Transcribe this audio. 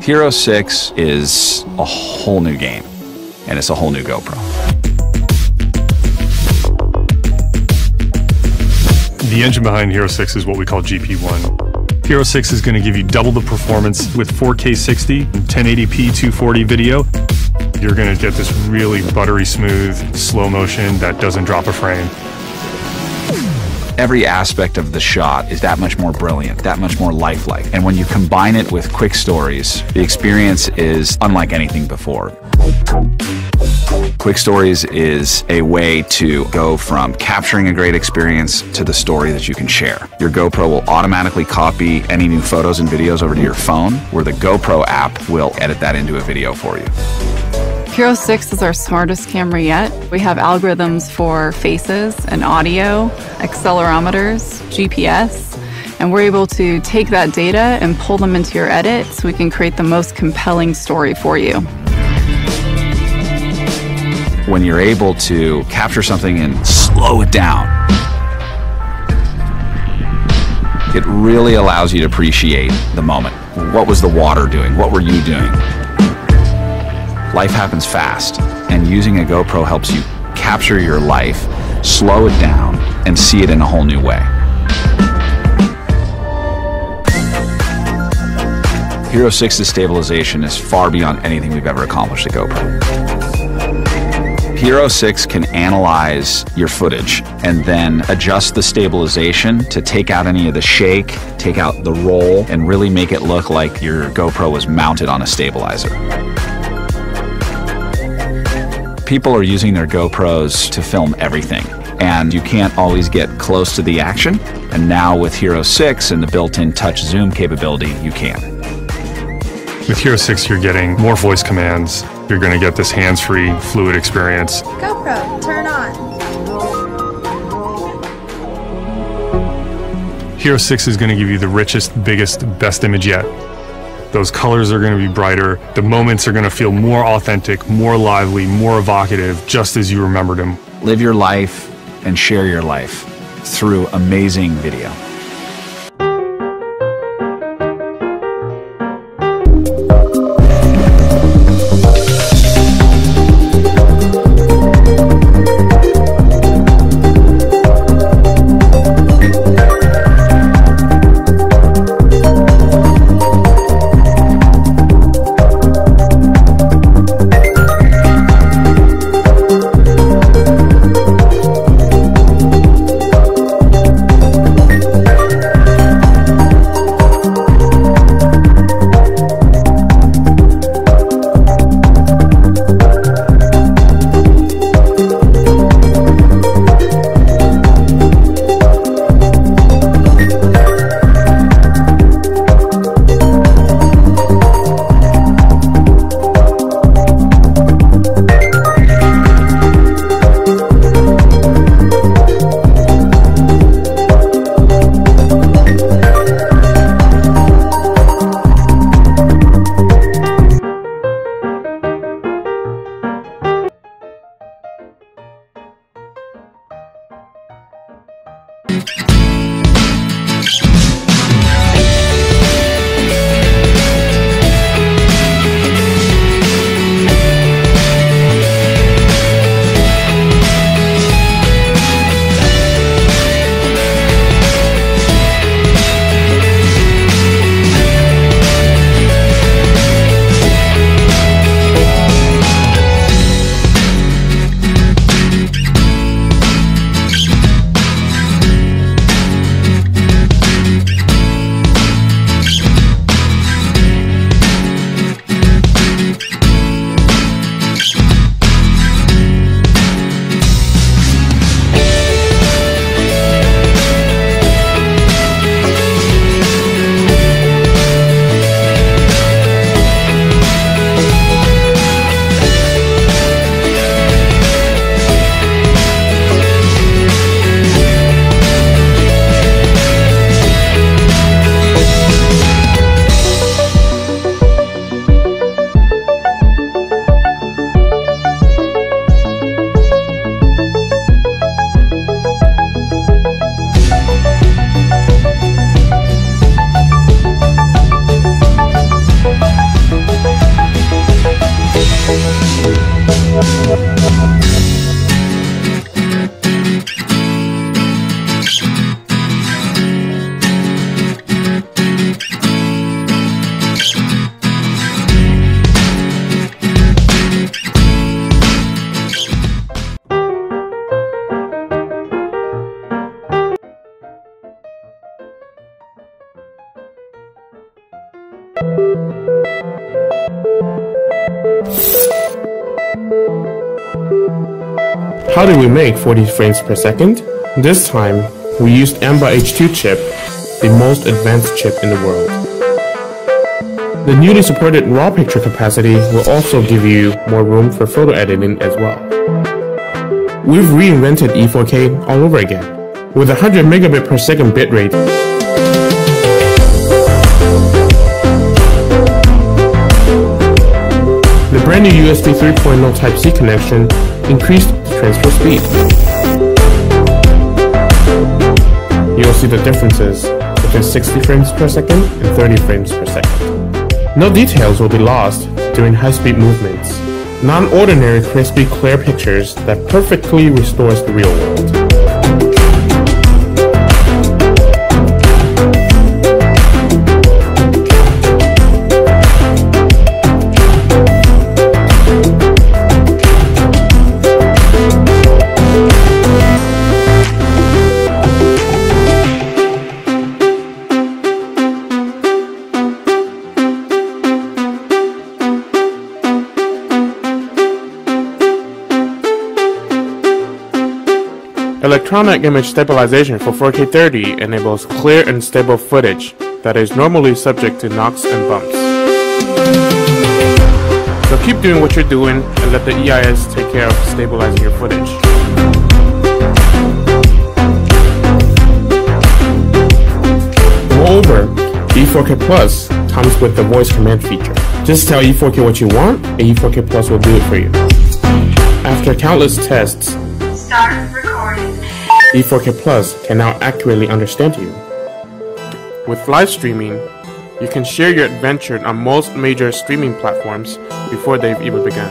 Hero 6 is a whole new game, and it's a whole new GoPro. The engine behind Hero 6 is what we call GP1. Hero 6 is going to give you double the performance with 4K 60, 1080p 240 video. You're going to get this really buttery smooth slow motion that doesn't drop a frame. Every aspect of the shot is that much more brilliant, that much more lifelike. And when you combine it with quick stories, the experience is unlike anything before. Quick Stories is a way to go from capturing a great experience to the story that you can share. Your GoPro will automatically copy any new photos and videos over to your phone, where the GoPro app will edit that into a video for you. Hero 6 is our smartest camera yet. We have algorithms for faces and audio, accelerometers, GPS, and we're able to take that data and pull them into your edit so we can create the most compelling story for you. When you're able to capture something and slow it down, it really allows you to appreciate the moment. What was the water doing? What were you doing? Life happens fast, and using a GoPro helps you capture your life, slow it down, and see it in a whole new way. Hero 6's stabilization is far beyond anything we've ever accomplished at GoPro. Hero 6 can analyze your footage and then adjust the stabilization to take out any of the shake, take out the roll, and really make it look like your GoPro was mounted on a stabilizer. People are using their GoPros to film everything, and you can't always get close to the action. And now with Hero 6 and the built-in touch zoom capability, you can. With Hero 6, you're getting more voice commands. You're going to get this hands-free, fluid experience. GoPro, turn on. Hero 6 is going to give you the richest, biggest, best image yet. Those colors are going to be brighter. The moments are going to feel more authentic, more lively, more evocative, just as you remembered them. Live your life and share your life through amazing video. How did we make 40 frames per second? This time, we used AMBA H2 chip, the most advanced chip in the world. The newly supported raw picture capacity will also give you more room for photo editing as well. We've reinvented E4K all over again, with 100 megabit per second bitrate. The brand new USB 3.0 Type-C connection increased the transfer speed. You'll see the differences between 60 frames per second and 30 frames per second. No details will be lost during high-speed movements. Non-ordinary crispy clear pictures that perfectly restores the real world. Electronic image stabilization for 4K 30 enables clear and stable footage that is normally subject to knocks and bumps. So keep doing what you're doing and let the EIS take care of stabilizing your footage. Moreover, E4K Plus comes with the voice command feature. Just tell E4K what you want, and E4K Plus will do it for you. After countless tests, Start recording. E4K Plus can now accurately understand you. With live streaming, you can share your adventure on most major streaming platforms before they've even begun.